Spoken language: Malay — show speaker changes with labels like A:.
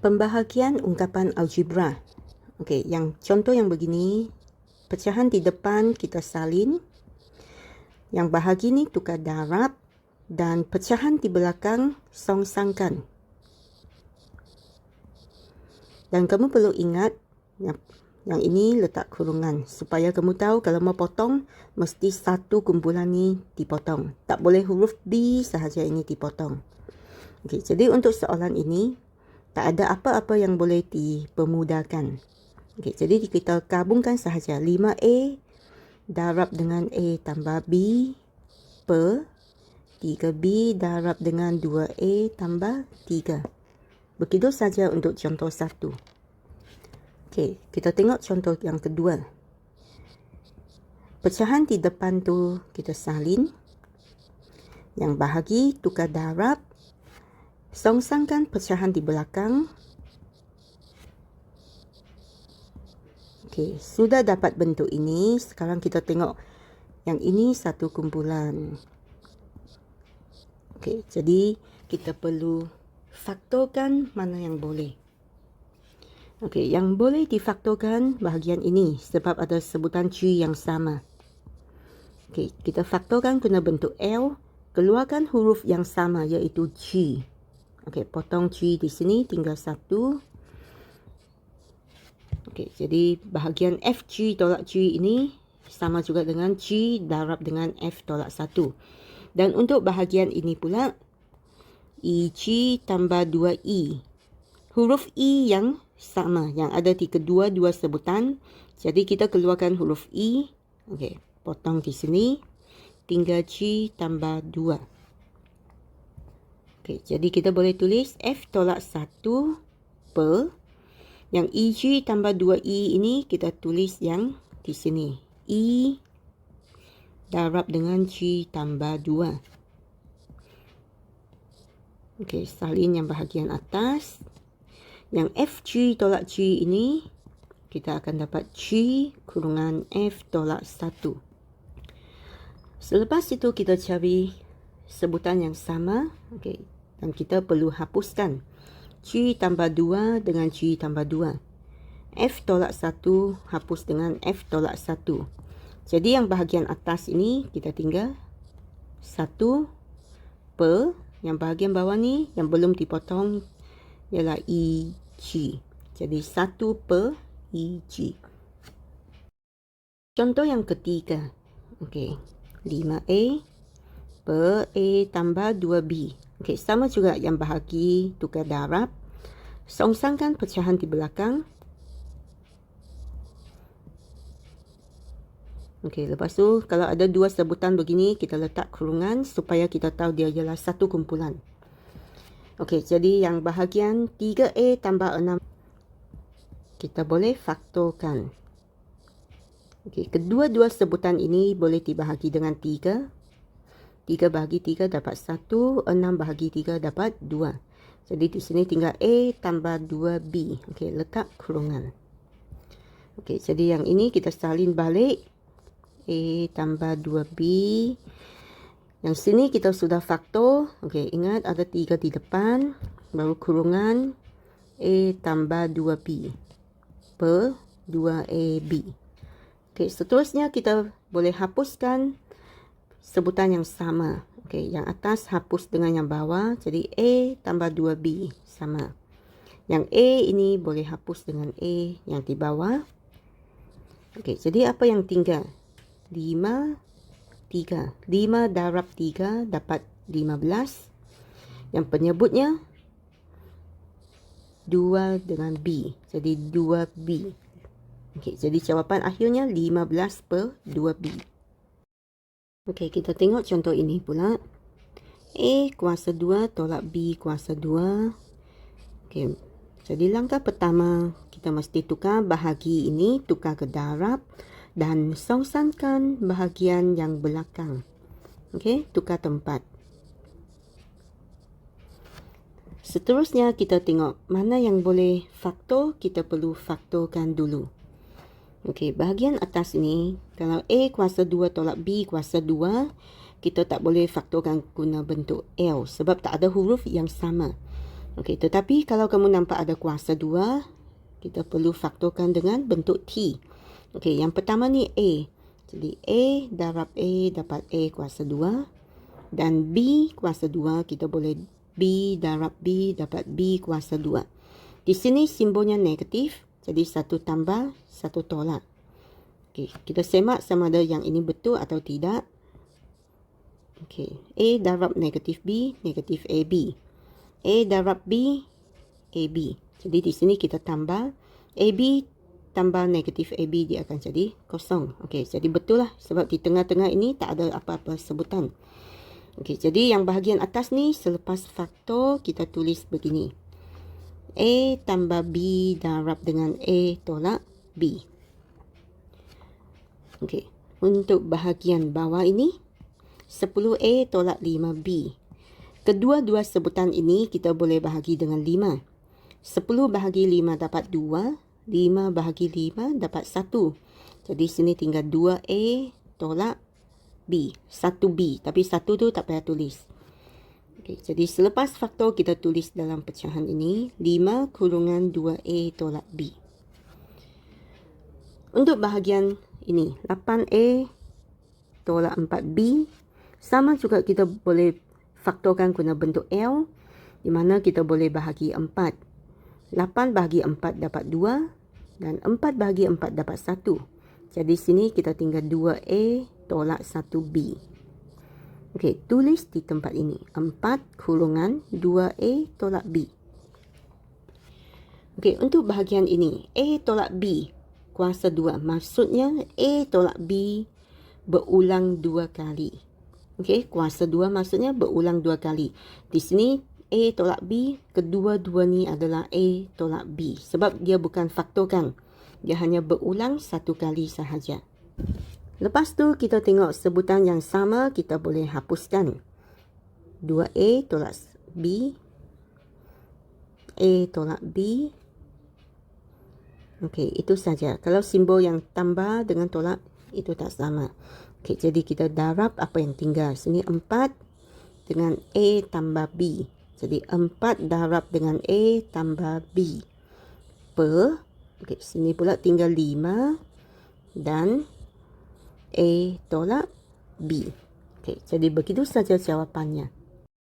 A: Pembahagian ungkapan algebra. Okey, yang contoh yang begini, pecahan di depan kita salin, yang bahagi ni tukar darab dan pecahan di belakang songsangkan. Dan kamu perlu ingat yang ini letak kurungan supaya kamu tahu kalau mau potong mesti satu kumpulan ni dipotong. Tak boleh huruf B sahaja ini dipotong. Okey, jadi untuk soalan ini tak ada apa-apa yang boleh dipermudahkan. Okey, jadi kita gabungkan sahaja 5A darab dengan A tambah B per 3B darab dengan 2A tambah 3. Begitu saja untuk contoh 1. Okey, kita tengok contoh yang kedua. Pecahan di depan tu kita salin. Yang bahagi tukar darab. Songsangkan pecahan di belakang. Okey, sudah dapat bentuk ini. Sekarang kita tengok yang ini satu kumpulan. Okey, jadi kita perlu faktorkan mana yang boleh. Okey, yang boleh difaktorkan bahagian ini sebab ada sebutan G yang sama. Okey, kita faktorkan guna bentuk L. Keluarkan huruf yang sama iaitu G. Okey, potong G di sini tinggal 1. Okey, jadi bahagian FG tolak G ini sama juga dengan G darab dengan F tolak 1. Dan untuk bahagian ini pula EG tambah 2E. Huruf E yang sama yang ada di kedua-dua sebutan. Jadi kita keluarkan huruf E. Okey, potong di sini tinggal G tambah 2. Okey, jadi kita boleh tulis F tolak 1 per yang EG tambah 2E ini kita tulis yang di sini. E darab dengan G tambah 2. Okey, salin yang bahagian atas. Yang FG tolak G ini kita akan dapat G kurungan F tolak 1. Selepas itu kita cari sebutan yang sama. Okey. Dan kita perlu hapuskan G tambah 2 dengan G tambah 2. F tolak 1 hapus dengan F tolak 1. Jadi yang bahagian atas ini kita tinggal 1 per yang bahagian bawah ni yang belum dipotong ialah EG. Jadi 1 per EG. Contoh yang ketiga. Okey. 5A per A tambah 2B. Okey, sama juga yang bahagi tukar darab. Songsangkan pecahan di belakang. Okey, lepas tu kalau ada dua sebutan begini, kita letak kurungan supaya kita tahu dia ialah satu kumpulan. Okey, jadi yang bahagian 3A tambah 6 kita boleh faktorkan. Okey, kedua-dua sebutan ini boleh dibahagi dengan 3. 3 bahagi 3 dapat 1, 6 bahagi 3 dapat 2. Jadi di sini tinggal A tambah 2B. Okey, letak kurungan. Okey, jadi yang ini kita salin balik. A tambah 2B. Yang sini kita sudah faktor. Okey, ingat ada 3 di depan. Baru kurungan A tambah 2B per 2AB. Okey, seterusnya kita boleh hapuskan sebutan yang sama. Okey, yang atas hapus dengan yang bawah. Jadi A tambah 2B sama. Yang A ini boleh hapus dengan A yang di bawah. Okey, jadi apa yang tinggal? 5, 3. 5 darab 3 dapat 15. Yang penyebutnya 2 dengan B. Jadi 2B. Okey, jadi jawapan akhirnya 15 per 2B. Okey, kita tengok contoh ini pula. A kuasa 2 tolak B kuasa 2. Okey, jadi langkah pertama kita mesti tukar bahagi ini, tukar ke darab dan songsangkan bahagian yang belakang. Okey, tukar tempat. Seterusnya kita tengok mana yang boleh faktor, kita perlu faktorkan dulu. Okey, bahagian atas ni, kalau A kuasa 2 tolak B kuasa 2, kita tak boleh faktorkan guna bentuk L sebab tak ada huruf yang sama. Okey, tetapi kalau kamu nampak ada kuasa 2, kita perlu faktorkan dengan bentuk T. Okey, yang pertama ni A. Jadi A darab A dapat A kuasa 2. Dan B kuasa 2, kita boleh B darab B dapat B kuasa 2. Di sini simbolnya negatif, jadi 1 tambah, 1 tolak. Okey, kita semak sama ada yang ini betul atau tidak. Okey, A darab negatif B, negatif AB. A darab B, AB. Jadi di sini kita tambah, AB tambah negatif AB, dia akan jadi kosong. Okey, jadi betul lah sebab di tengah-tengah ini tak ada apa-apa sebutan. Okey, jadi yang bahagian atas ni selepas faktor kita tulis begini. A tambah B darab dengan A tolak B. Okey, untuk bahagian bawah ini 10A tolak 5B. Kedua-dua sebutan ini kita boleh bahagi dengan 5. 10 bahagi 5 dapat 2. 5 bahagi 5 dapat 1. Jadi sini tinggal 2A tolak B. 1B. Tapi 1 tu tak payah tulis. Okay, jadi selepas faktor kita tulis dalam pecahan ini 5 kurungan 2A tolak B. Untuk bahagian ini 8A tolak 4B. Sama juga kita boleh faktorkan guna bentuk L, di mana kita boleh bahagi 4. 8 bahagi 4 dapat 2 dan 4 bahagi 4 dapat 1. Jadi sini kita tinggal 2A tolak 1B. Okey, tulis di tempat ini 4 kurungan 2A tolak B. Okey, untuk bahagian ini A tolak B kuasa 2. Maksudnya A tolak B berulang 2 kali. Okey, kuasa 2 maksudnya berulang 2 kali. Di sini A tolak B, kedua-dua ni adalah A tolak B. Sebab dia bukan faktorkan. Dia hanya berulang 1 kali sahaja. Lepas tu kita tengok sebutan yang sama, kita boleh hapuskan. 2A tolak B. A tolak B. Okey, itu saja. Kalau simbol yang tambah dengan tolak, itu tak sama. Okey, jadi kita darab apa yang tinggal. Sini 4 dengan A tambah B. Jadi 4 darab dengan A tambah B. Per. Okey, sini pula tinggal 5. Dan A tolak B. Okey, jadi begitu saja jawapannya.